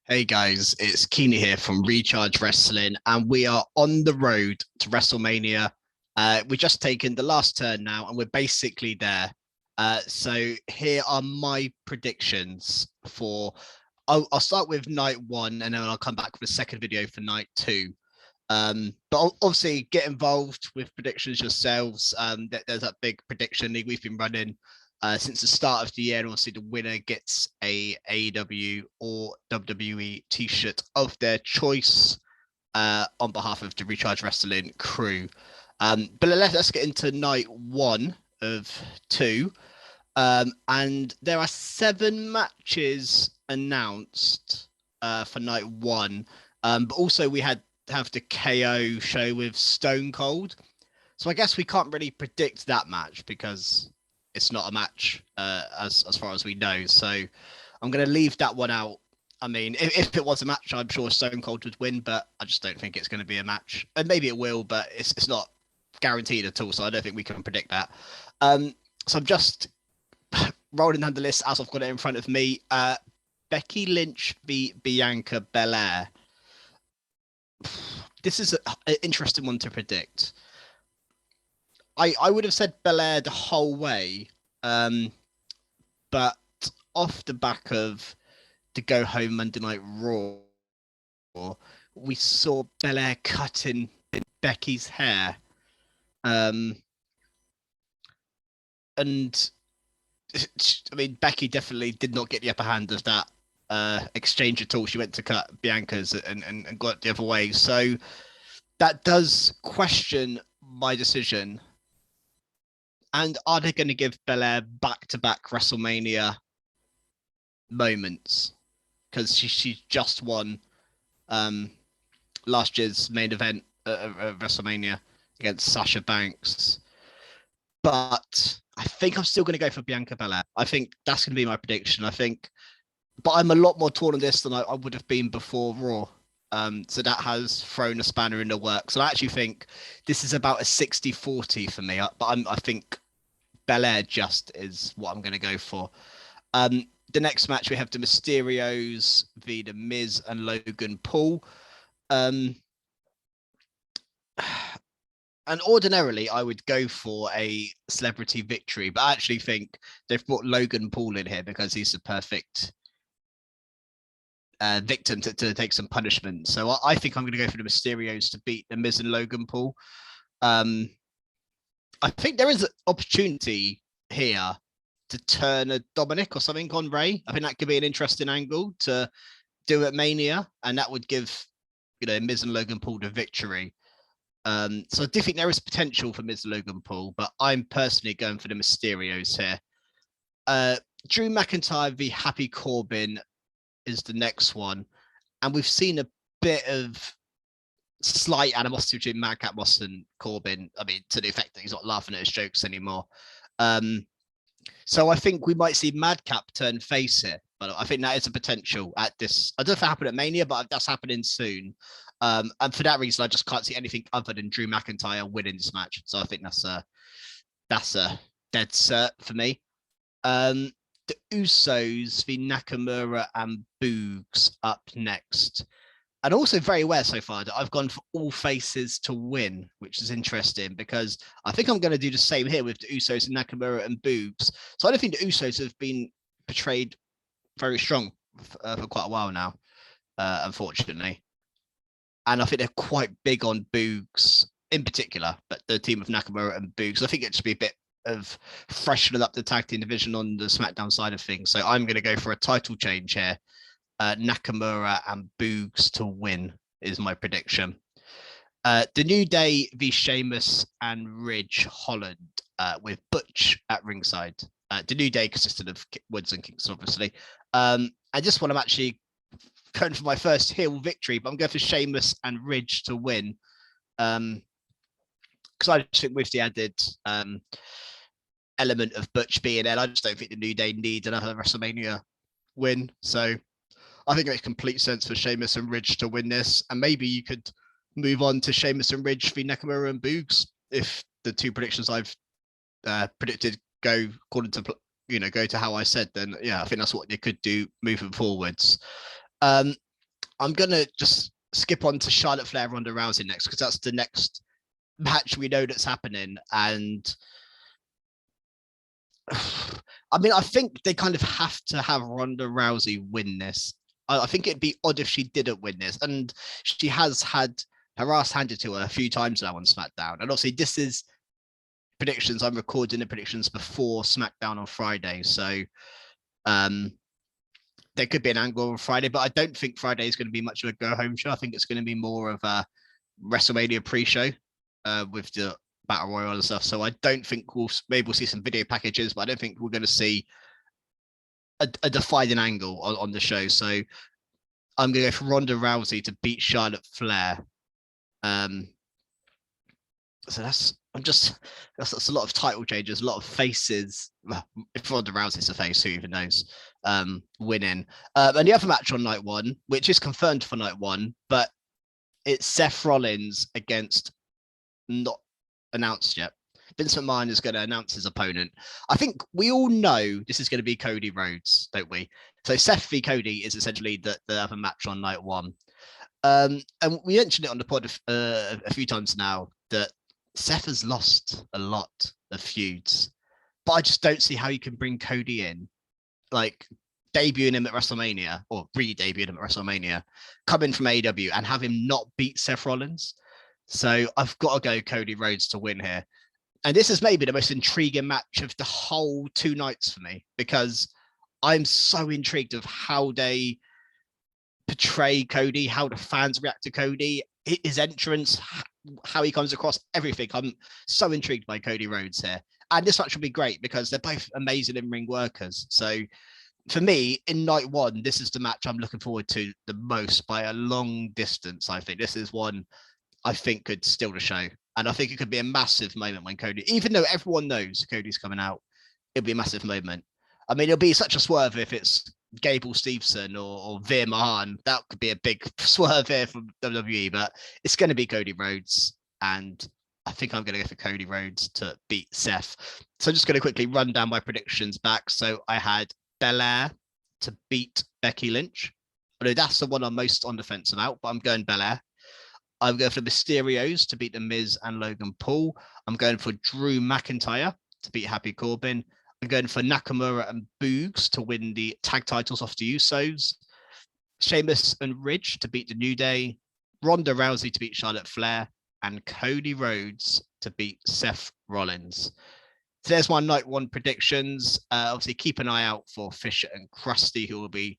Hey guys, it's Keaney here from Recharge Wrestling, and we are on the road to WrestleMania. We've just taken the last turn now, and we're basically there. So here are my predictions for. I'll start with night one, and then I'll come back with a second video for night two. But obviously, get involved with predictions yourselves. There's that big prediction league we've been running since the start of the year, and obviously the winner gets a AEW or WWE t-shirt of their choice on behalf of the Recharge Wrestling crew. But let's get into night one of two. And there are 7 matches announced for night one. But also we have the KO show with Stone Cold. So I guess we can't really predict that match because it's not a match as far as we know. So I'm going to leave that one out. I mean, if it was a match, I'm sure Stone Cold would win, but I just don't think it's going to be a match. And maybe it will, but it's not guaranteed at all. So I don't think we can predict that. So I'm just rolling down the list as I've got it in front of me. Becky Lynch v Bianca Belair. This is an interesting one to predict. I would have said Belair the whole way, but off the back of the Go Home Monday Night Raw, we saw Belair cutting Becky's hair, and I mean Becky definitely did not get the upper hand of that exchange at all. She went to cut Bianca's and got it the other way, so that does question my decision. And are they going to give Belair back-to-back WrestleMania moments? Because she just won last year's main event of WrestleMania against Sasha Banks. But I think I'm still going to go for Bianca Belair. I think that's going to be my prediction. But I'm a lot more torn on this than I would have been before Raw. So that has thrown a spanner in the works. So I actually think this is about a 60-40 for me. But I think Belair just is what I'm going to go for. The next match, we have the Mysterios v. The Miz and Logan Paul. And ordinarily, I would go for a celebrity victory, but I actually think they've brought Logan Paul in here because he's the perfect victim to take some punishment. So I think I'm going to go for the Mysterios to beat The Miz and Logan Paul. I think there is an opportunity here to turn a Dominic or something on Ray. I think that could be an interesting angle to do at Mania, and that would give Miz and Logan Paul the victory. So I do think there is potential for Miz and Logan Paul, but I'm personally going for the Mysterios here. Drew McIntyre v Happy Corbin is the next one, and we've seen a bit of slight animosity between Madcap Moss and Corbin. I mean, to the effect that he's not laughing at his jokes anymore. So I think we might see Madcap turn face here, but I think that is a potential at this. I don't know if it happened at Mania, but that's happening soon. And for that reason, I just can't see anything other than Drew McIntyre winning this match. So I think that's a dead cert for me. The Usos v Nakamura and Boogs up next. And also very aware so far that I've gone for all faces to win, which is interesting because I think I'm going to do the same here with the Usos and Nakamura and Boogs. So I don't think the Usos have been portrayed very strong for quite a while now, unfortunately. And I think they're quite big on Boogs in particular, but the team of Nakamura and Boogs, I think it'd just be a bit of freshening up the tag team division on the SmackDown side of things. So I'm going to go for a title change here. Nakamura and Boogs to win is my prediction. The New Day v Sheamus and Ridge Holland with Butch at ringside. The New Day consisted of Woods and Kingston, obviously. And this one I'm actually going for my first heel victory, but I'm going for Sheamus and Ridge to win. Because I just think with the added element of Butch being there, I just don't think the New Day need another WrestleMania win. So I think it makes complete sense for Sheamus and Ridge to win this. And maybe you could move on to Sheamus and Ridge v Nakamura and Boogs if the two predictions I've predicted go according to go to how I said. Then yeah, I think that's what they could do moving forwards. I'm gonna just skip on to Charlotte Flair, Ronda Rousey next, because that's the next match we know that's happening. And I mean, I think they kind of have to have Ronda Rousey win this. I think it'd be odd if she didn't win this. And she has had her ass handed to her a few times now on SmackDown. And obviously, this is predictions. I'm recording the predictions before SmackDown on Friday. So there could be an angle on Friday, but I don't think Friday is going to be much of a go home show. I think it's going to be more of a WrestleMania pre-show with the Battle Royale and stuff. So I don't think we'll see some video packages, but I don't think we're going to see a defining angle on the show. So I'm going to go for Ronda Rousey to beat Charlotte Flair. So that's a lot of title changes, a lot of faces. Well, if Ronda Rousey's a face, who even knows? Winning. And the other match on night one, which is confirmed for night one, but it's Seth Rollins against not announced yet. Vince McMahon is going to announce his opponent. I think we all know this is going to be Cody Rhodes, don't we? So Seth v Cody is essentially the other match on night one. And we mentioned it on the pod a few times now that Seth has lost a lot of feuds, but I just don't see how you can bring Cody in, like debuting him at WrestleMania or re-debuting him at WrestleMania, coming from AEW and have him not beat Seth Rollins. So I've got to go Cody Rhodes to win here. And this is maybe the most intriguing match of the whole 2 nights for me, because I'm so intrigued of how they portray Cody, how the fans react to Cody, his entrance, how he comes across, everything. I'm so intrigued by Cody Rhodes here. And this match will be great because they're both amazing in-ring workers. So for me, in night one, this is the match I'm looking forward to the most by a long distance. I think this is one I think could steal the show. And I think it could be a massive moment when Cody, even though everyone knows Cody's coming out, it'll be a massive moment. I mean, it'll be such a swerve if it's Gable Steveson or Veer Mahan. That could be a big swerve here from WWE, but it's going to be Cody Rhodes. And I think I'm going to go for Cody Rhodes to beat Seth. So I'm just going to quickly run down my predictions back. So I had Belair to beat Becky Lynch. Although that's the one I'm most on the fence about, but I'm going Belair. I'm going for the Mysterios to beat The Miz and Logan Paul. I'm going for Drew McIntyre to beat Happy Corbin. I'm going for Nakamura and Boogs to win the tag titles off the Usos. Sheamus and Ridge to beat The New Day. Ronda Rousey to beat Charlotte Flair. And Cody Rhodes to beat Seth Rollins. So there's my night one predictions. Obviously, keep an eye out for Fisher and Krusty, who will be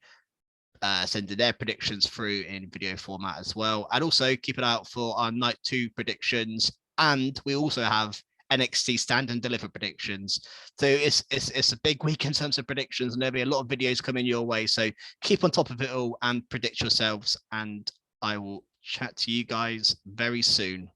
sending their predictions through in video format as well. And also keep an eye out for our night 2 predictions. And we also have NXT Stand and Deliver predictions. So it's a big week in terms of predictions, and there'll be a lot of videos coming your way. So keep on top of it all and predict yourselves. And I will chat to you guys very soon.